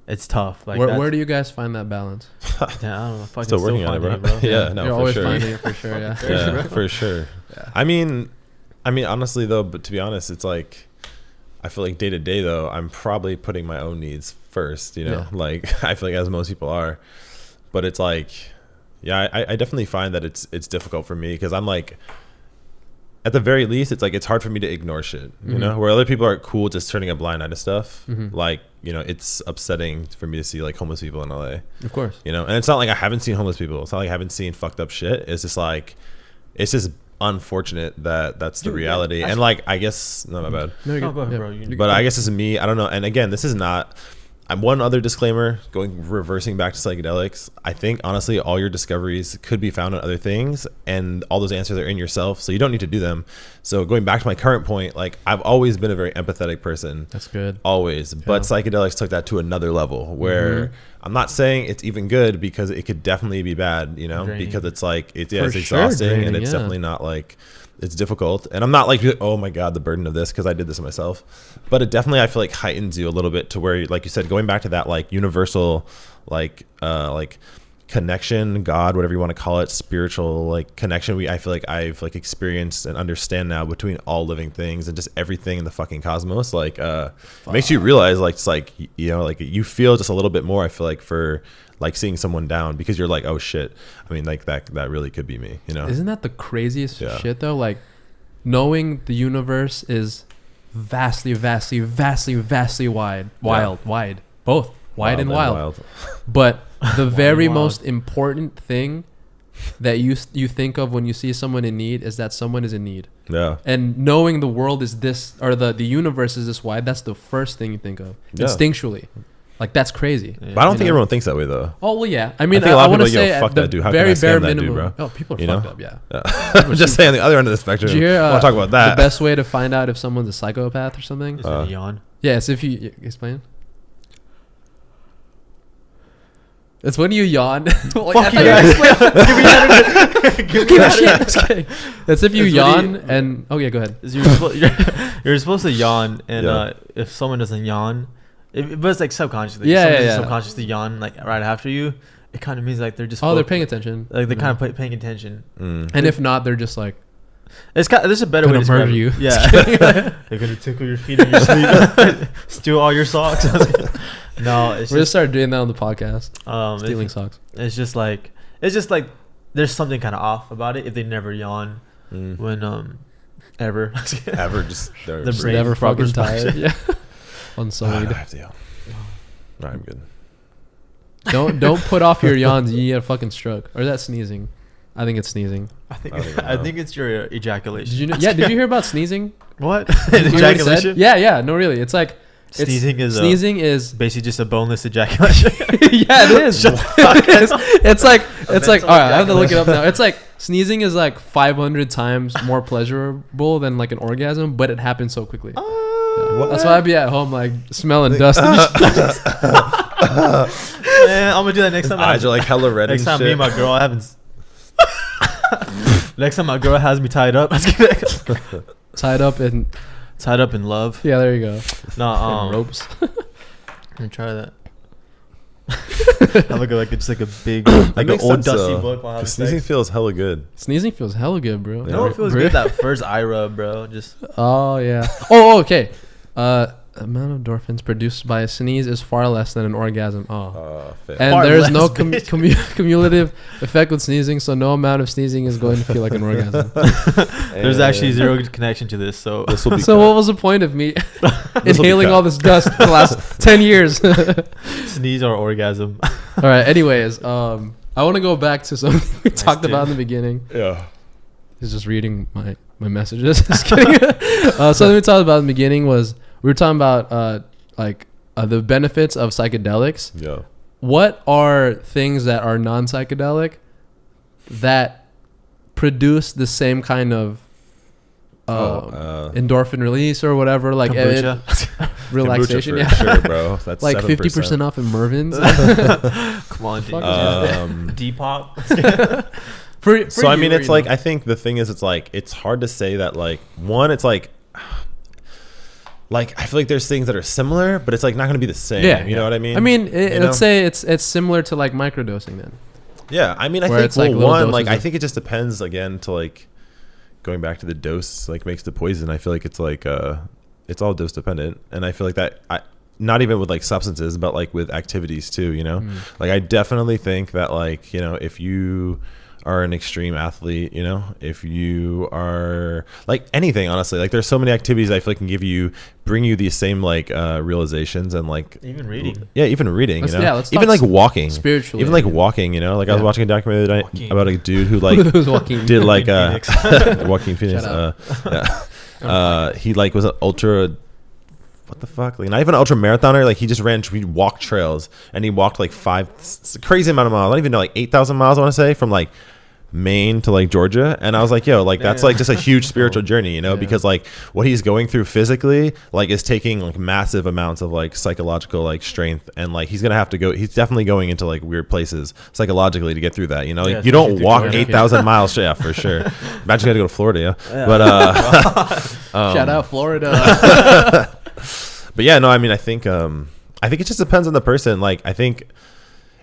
it's tough. Like, Where do you guys find that balance? yeah, I don't know. Fucking Still working on it, finding bro. Yeah, no, You're for always sure. finding it for sure. Yeah. Yeah, for sure. Yeah. I mean, honestly though, but to be honest, it's like I feel like day to day though, I'm probably putting my own needs first. You know, Yeah. like I feel like as most people are, but it's like, yeah, I definitely find that it's difficult for me because I'm like, at the very least, it's like it's hard for me to ignore shit. You know, where other people are cool just turning a blind eye to stuff. Like, you know, it's upsetting for me to see like homeless people in LA. Of course. You know, and it's not like I haven't seen homeless people. It's not like I haven't seen fucked up shit. It's just like, it's just unfortunate that that's the reality. And like, I guess, no, my bad. No, No, go ahead, yeah. bro. You- But I guess it's me. I don't know. And again, this is not. I'm one other disclaimer. Reversing back to psychedelics. I think honestly, all your discoveries could be found in other things, and all those answers are in yourself. So you don't need to do them. So going back to my current point, like I've always been a very empathetic person. That's good. Always. But psychedelics took that to another level where I'm not saying it's even good because it could definitely be bad. You know, Draining. because it's like it's For it's sure exhausting draining, and it's yeah. definitely not like. It's difficult, and I'm not like, oh my god, the burden of this, because I did this myself. But it definitely, I feel like, heightens you a little bit to where, like you said, going back to that like universal, like connection, God, whatever you want to call it, spiritual like connection. I feel like I've like experienced and understand now between all living things and just everything in the fucking cosmos. Like, it makes you realize, like, it's like, you know, like you feel just a little bit more. I feel like for like seeing someone down because you're like, oh shit. I mean, like that really could be me, you know? Isn't that the craziest Yeah. shit though? Like knowing the universe is vastly wide, both wide and wild. But the very wild. most important thing that you think of when you see someone in need is that someone is in need. Yeah. And knowing the world is this, or the universe is this wide, that's the first thing you think of instinctually. Like that's crazy. Yeah. But I don't You think know? everyone thinks that way though. Oh well, yeah. I mean, I think a lot I of want to people, yo, say at fuck the that dude. How can very I bare stand that dude, minimum. bro? Oh, people are You fucked know? up. Yeah. I'm just saying the other end of the spectrum. Did you hear? I want to talk about that. The best way to find out if someone's a psychopath or something. Is it a yawn? Yes, if you explain. It's when you yawn. Fuck you guys. It's if you It's when yawn you- and yeah, go ahead. You're supposed to yawn, and Yeah. if someone doesn't yawn, but it's like subconsciously. Yeah, Someone yeah, doesn't yeah. subconsciously yawn like right after you. It kind of means like they're just Oh, they're paying attention. like they're kind of paying attention. And if not, they're just like It's kind. There's a better way gonna to describe murder it. you. Yeah, they're gonna tickle your feet in your sleep, steal all your socks. No, it's we're gonna just start doing that on the podcast. Stealing it's, socks. it's just like there's something kind of off about it if they never yawn when ever. Ever just there. The Just brain never fucking proper tired. Yeah. I Unsullied. have to yell. No, I'm good. Don't put off your yawns. You get a fucking stroke. Or is that sneezing? I think it's sneezing. I think I don't even I know. think it's your ejaculation. Did you know? Yeah. Did you hear about sneezing? What? Did you hear what it said? Ejaculation? Yeah. No, really. It's like Sneezing is sneezing is basically just a boneless ejaculation. yeah, it is. It's like all right. I have to look it up now. It's like sneezing is like 500 times more pleasurable than like an orgasm, but it happens so quickly. Yeah. That's why I'd be at home like smelling dust. Man, I'm gonna do that next time. Eyes are like hella red Next and time shit. me and my girl haven't. Next time my girl has me tied up. Tied up in love. yeah. There you go. No, In ropes. Let me try that. Have like just like a big like an makes old sense, dusty though. book while having 'Cause sneezing sex. feels hella good. Sneezing feels hella good, bro. You know what feels good? That first eye rub, bro. Just Oh yeah. Oh okay. Amount of endorphins produced by a sneeze is far less than an orgasm. Oh. Fair. And Far there is less, no bitch. cumulative effect with sneezing, so no amount of sneezing is going to feel like an orgasm. there's actually zero connection to this. So This will be So what was the point of me inhaling all this dust for the last 10 years? All sneeze or orgasm. right. Anyways, I want to go back to something we talked about in the beginning. Yeah. He's just reading my messages. Just kidding. Something we talked about in the beginning was we were talking about the benefits of psychedelics. Yeah. What are things that are non-psychedelic that produce the same kind of endorphin release or whatever? Like Kombucha. relaxation. for Yeah, sure, bro. That's like 7%. 50% off in Mervin's. Come on, Fuck Depop. So I mean, it's like, I think the thing is, it's like, it's hard to say that, like, one, it's like I feel like there's things that are similar, but it's like not going to be the same. Yeah, you know what I mean? I mean, let's say it's similar to like microdosing then. Yeah, I mean, I Where think it's like well, little one, like, doses I think it just depends again to like going back to the dose, like makes the poison. I feel like it's like it's all dose dependent, and I feel like that not even with like substances, but like with activities too. You know, like I definitely think that like, you know, if you are an extreme athlete, you know, if you are like anything, honestly, like there's so many activities I feel like can bring you these same like realizations, and like Even reading. Yeah, even reading, you know, let's even talk like walking spiritually, even like walking, you know, like I was watching a documentary the other night about a dude who like Joaquin. did like Phoenix. Joaquin Phoenix. He like was an ultra, what the fuck, like not even an ultra marathoner, like he walked trails, and he walked like crazy amount of miles, I don't even know, like 8,000 miles I want to say, from like Maine to like Georgia. And I was like, yo, like that's like just a huge spiritual journey, you know, because like what he's going through physically like is taking like massive amounts of like psychological like strength, and like he's definitely going into like weird places psychologically to get through that, you know, like you don't walk 8,000 miles. Yeah, for sure. Imagine you had to go to Florida. But shout out Florida. but yeah, no, I mean, I think it just depends on the person. Like I think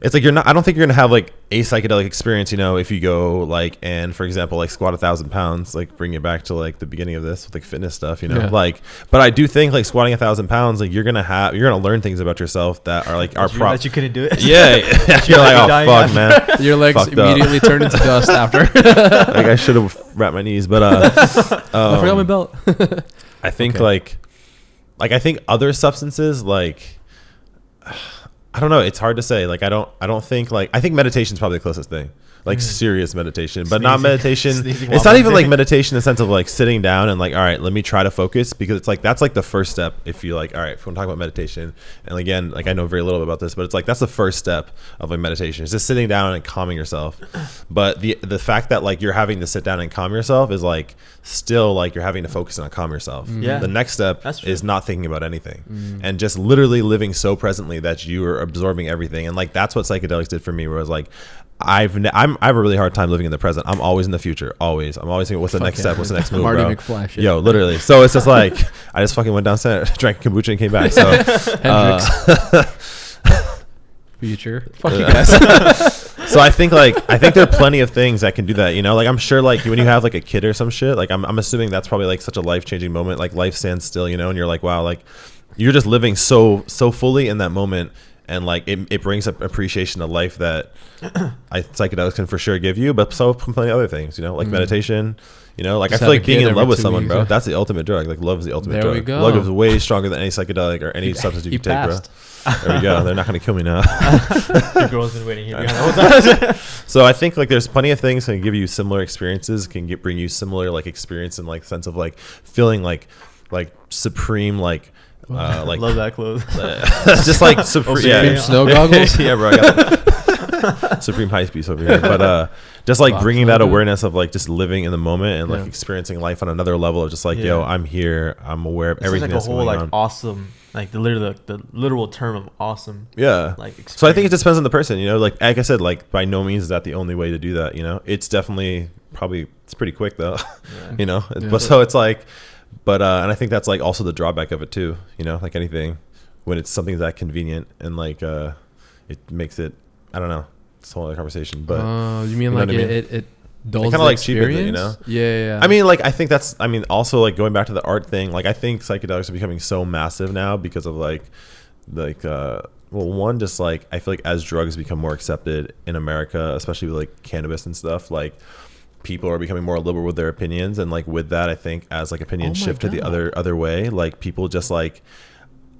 it's like I don't think you're gonna have like a psychedelic experience, you know, if you go like, and for example, like squat 1,000 pounds, like bring it back to like the beginning of this with like fitness stuff, you know, like, but I do think like squatting 1,000 pounds, like you're gonna learn things about yourself that are like that you couldn't do it. Yeah. You're like, oh fuck, man. Your legs immediately turn into dust after. Like I should have wrapped my knees, but I forgot my belt. I think like I think other substances, like I don't know, it's hard to say. Like I don't think, like, I think meditation's probably the closest thing. Like serious meditation, but not meditation. It's not even like meditation in the sense of like sitting down and like, all right, let me try to focus, because it's like that's like the first step. If you like, all right, if we're talking about meditation, and again, like I know very little about this, but it's like that's the first step of like meditation. It's just sitting down and calming yourself. But the fact that like you're having to sit down and calm yourself is like still like you're having to focus on calm yourself. Yeah. The next step is not thinking about anything and just literally living so presently that you are absorbing everything. And like that's what psychedelics did for me, where I was like, I have a really hard time living in the present. I'm always in the future. I'm always thinking, what's the next step? What's the next move, Marty bro? McFly, Yo, literally. So it's just like I just fucking went downstairs, drank kombucha, and came back. So future. Fuck you guys. So I think there are plenty of things that can do that. You know, like I'm sure like when you have like a kid or some shit, like I'm assuming that's probably like such a life changing moment. Like life stands still, you know, and you're like, wow, like you're just living so fully in that moment. And like it brings up appreciation of life that psychedelics can for sure give you, but so can plenty of other things, you know, like meditation, you know, like just I feel like being in love with someone, bro. That's the ultimate drug. Like love is the ultimate drug. Love is way stronger than any psychedelic or any substance you can take, bro. There we go. They're not gonna kill me now. The girl's been waiting here behind the whole time. So I think like there's plenty of things that can give you similar experiences, bring you similar like experience and like sense of like feeling like supreme like love that clothes. Just like supreme snow goggles. Yeah, bro. I got supreme high piece over here, but just like bringing that awareness of like just living in the moment and like experiencing life on another level of just like, yo, I'm here, I'm aware of everything that's going on. Like a whole like awesome, like the literal term of awesome. Yeah. Like experience. So I think it just depends on the person, you know. Like I said, like by no means is that the only way to do that. You know, it's definitely it's pretty quick though. Yeah. You know, but so it's like. But and I think that's like also the drawback of it too, you know, like anything, when it's something that convenient and like it makes it, I don't know, it's a whole other conversation. But you mean like it dulls kind of like cheapens it, you know? Yeah. I mean, like I think also like going back to the art thing, like I think psychedelics are becoming so massive now because of like well, one, just like I feel like as drugs become more accepted in America, especially with like cannabis and stuff, like people are becoming more liberal with their opinions, and like with that, I think as like opinions shift to the other way, like people just like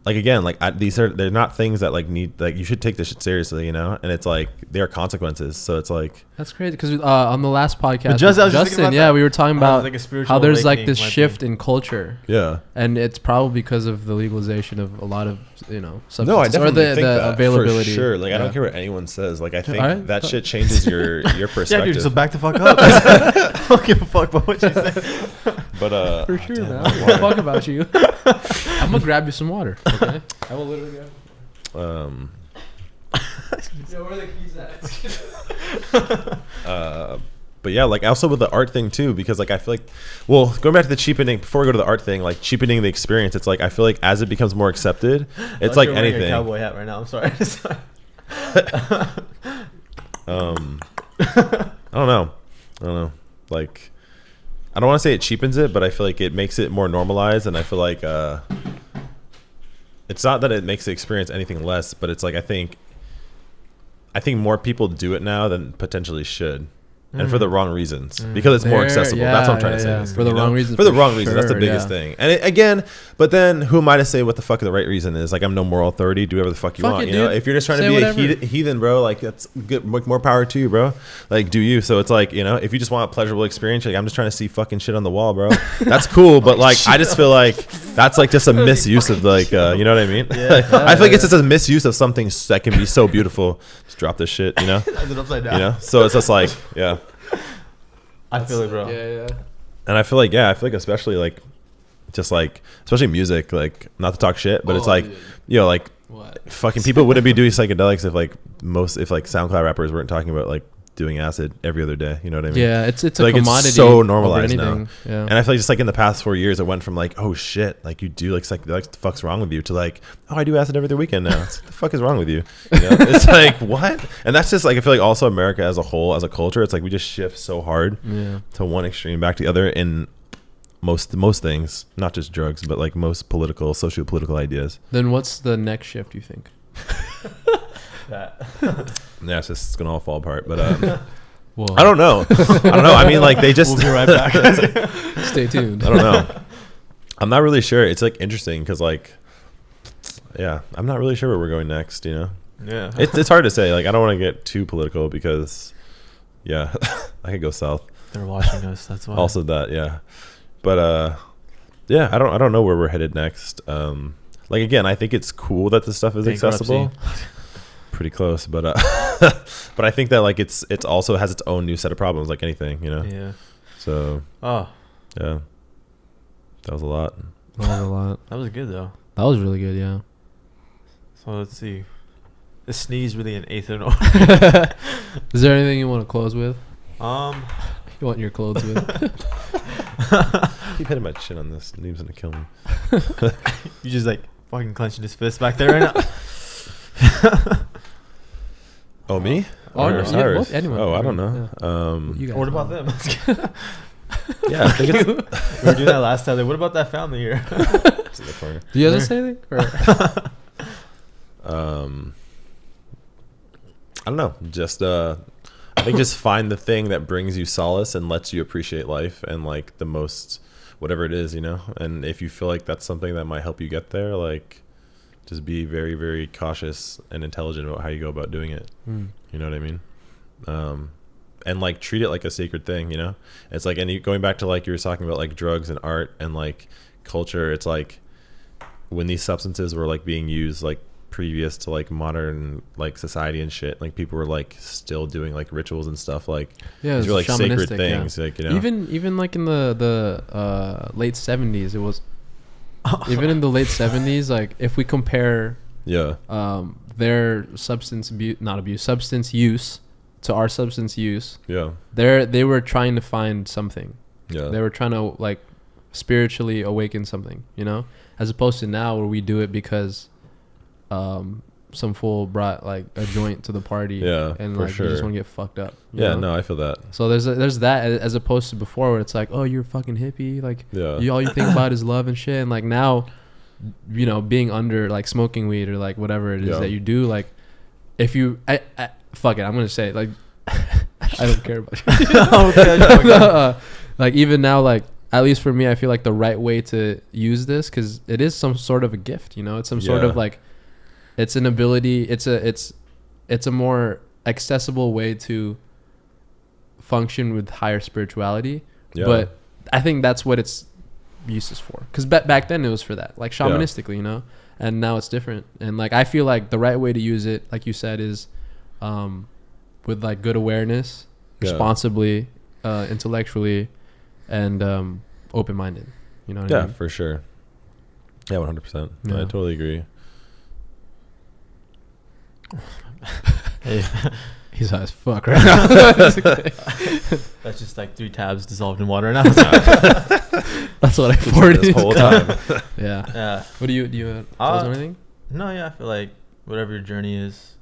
again, like they're not things that like need, like you should take this shit seriously, you know, and it's like there are consequences. So it's like that's crazy because on the last podcast, Justin, we were talking about like how there's like this shift in culture. Yeah, and it's probably because of the legalization of a lot of, you know, substances. No, I definitely think the that availability. For sure. Like I don't care what anyone says. Like I think that shit changes your perspective. Yeah, dude, so back the fuck up. I don't give a fuck about what you say. But For sure, man. I don't give a fuck about you. I'm gonna grab you some water. Okay. I will literally grab. Yo, where are the keys at? But yeah, like also with the art thing too, because like I feel like, well, going back to the cheapening before we go to the art thing, like cheapening the experience. It's like I feel like as it becomes more accepted, it's like you're wearing anything. a cowboy hat right now. I'm sorry. I don't know. Like, I don't want to say it cheapens it, but I feel like it makes it more normalized, and I feel like it's not that it makes the experience anything less, but it's like I think more people do it now than potentially should. And for the wrong reasons, because it's more accessible. That's what I'm trying to say. For the wrong reasons. For the wrong reason. That's the biggest thing. And again, but then who am I to say what the fuck the right reason is? Like, I'm no moral authority. Do whatever the fuck you want. You know, if you're just trying to be a heathen, bro, like that's good. More power to you, bro. Like, do you? So it's like, you know, if you just want a pleasurable experience, like I'm just trying to see fucking shit on the wall, bro. That's cool. But like, I just feel like that's like just a misuse of like, you know what I mean? I feel like it's just a misuse of something that can be so beautiful. Just drop this shit, you know? Upside down. You know? So it's just like, yeah. I feel it, bro. Yeah. And I feel like especially like, just like, especially music, like not to talk shit, but it's like, you know, like fucking people wouldn't be doing psychedelics if like SoundCloud rappers weren't talking about like doing acid every other day. You know what I mean? Yeah, it's a like commodity. It's so normalized now. Yeah. And I feel like just like in the past 4 years, it went from like, oh shit, like you do like psychedelics, what the fuck's wrong with you? To like, oh, I do acid every other weekend now. What the fuck is wrong with you? You know? It's like, what? And that's just like, I feel like also America as a whole, as a culture, it's like we just shift so hard to one extreme back to the other in most things, not just drugs, but like most socio-political ideas. Then what's the next shift you think? Yeah, it's gonna all fall apart. But Well, I don't know. I mean, like they just. We'll be right back. Stay tuned. I don't know. I'm not really sure. It's like interesting because like, yeah, I'm not really sure where we're going next. You know. Yeah. It's hard to say. Like I don't want to get too political because, yeah, I could go south. They're watching us. That's why. Also that, yeah. But yeah, I don't know where we're headed next. Like again, I think it's cool that this stuff is accessible. Pretty close, but but I think that like it's also has its own new set of problems, like anything, you know. Yeah. So. Oh. Yeah. That was a lot. That was good though. That was really good, yeah. So let's see. This sneeze really an eighth and Is there anything you want to close with? You want your clothes with? Keep hitting my chin on this. Neem's gonna kill me. You just like fucking clenching his fist back there right now. Oh, me? Oh, or Cyrus? Anyone. Oh, I don't know. Yeah. What about them? Yeah, I think it's We were doing that last time. Like, what about that family here? it's in the corner. Do you guys say anything? I don't know. Just I think just find the thing that brings you solace and lets you appreciate life and like the most whatever it is, you know. And if you feel like that's something that might help you get there, like just be very, very cautious and intelligent about how you go about doing it. You know what I mean? And like treat it like a sacred thing, you know. It's like, and going back to like you were talking about like drugs and art and like culture, it's like when these substances were like being used like previous to like modern like society and shit, like people were like still doing like rituals and stuff, like these were like sacred things, like, you know. Even like in the late 70s, it was even in the late 70s, like if we compare their substance use to our substance use, they were trying to find something. They were trying to like spiritually awaken something, you know, as opposed to now where we do it because some fool brought like a joint to the party, and like you just want to get fucked up. You know? No, I feel that. So there's that as opposed to before where it's like, oh, you're a fucking hippie, like all you think about is love and shit. And like now, you know, being under like smoking weed or like whatever it is that you do, like if you fuck it, I'm gonna say it, like I don't care about you. Like even now, like at least for me, I feel like the right way to use this, because it is some sort of a gift, you know. It's some sort of like, it's an ability. It's a more accessible way to function with higher spirituality. But I think that's what it's uses for. Because back then it was for that, like shamanistically, you know. And now it's different. And like I feel like the right way to use it, like you said, is with like good awareness, responsibly, intellectually, and open minded. You know what I Yeah, mean? for sure. Yeah, 100%. Yeah. I totally agree. Hey. He's high as fuck right now. That's just like 3 tabs dissolved in water now. That's what I poured This whole time. Yeah. Yeah. What do you close on anything? No, yeah, I feel like whatever your journey is,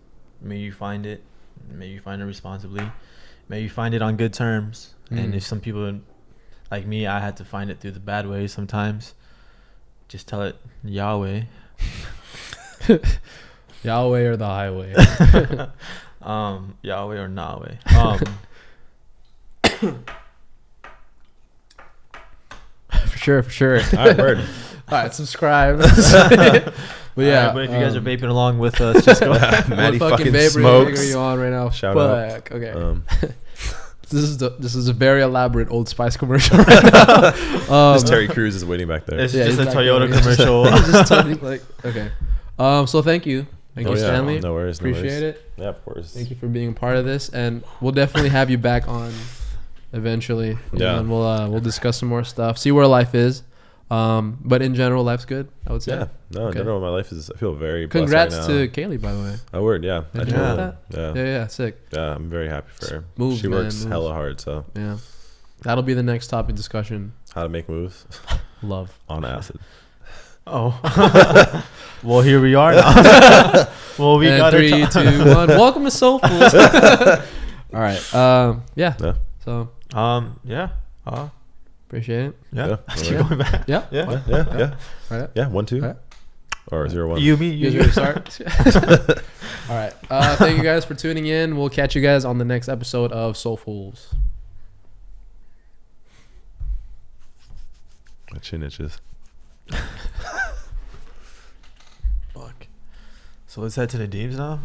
may you find it. May you find it responsibly. May you find it on good terms. And if some people, like me, I had to find it through the bad way sometimes. Just tell it Yahweh. Yahweh or the highway? Yahweh or Nahweh. For sure. All right, word. All right, subscribe. But yeah, Right, but if you guys are vaping along with us, just go. Maddie what fucking vapor smokes. are you on right now? Shout out. Fuck. Okay. This This is a very elaborate Old Spice commercial right now. Terry Crews is waiting back there. It's Yeah, just a he's back Toyota there. commercial. He's just talking like, okay. So thank you, Oh, yeah. Stanley. No worries. No Appreciate worries. it. Yeah, of course. Thank you for being a part of this, and we'll definitely have you back on eventually. Yeah. And we'll discuss some more stuff. See where life is. But in general, life's good, I would say. Yeah. No, Okay. in general, my life is. I feel very Congrats blessed right now. to Kaylee, by the way. Oh, word. Yeah. Did I you know told that? her. Yeah. Yeah, sick. Yeah. I'm very happy for her. Moves, She man, works moves. hella hard. So Yeah. That'll be the next topic discussion. how to make moves Love. on acid. Oh. Well, here we are now. Well, we And got 3, 2, 1. Welcome to Soulfools. All right. Yeah. Yeah. So yeah. appreciate it. Yeah. Yeah. Keep Yeah. going back. Yeah. Yeah. Yeah. All right. Yeah. 1, 2. Alright. Or 0, 1. You, me, You you. guys ready to start? All right. Thank you guys for tuning in. We'll catch you guys on the next episode of Soulfools. My chin itches. Fuck. So let's head to the Deems now.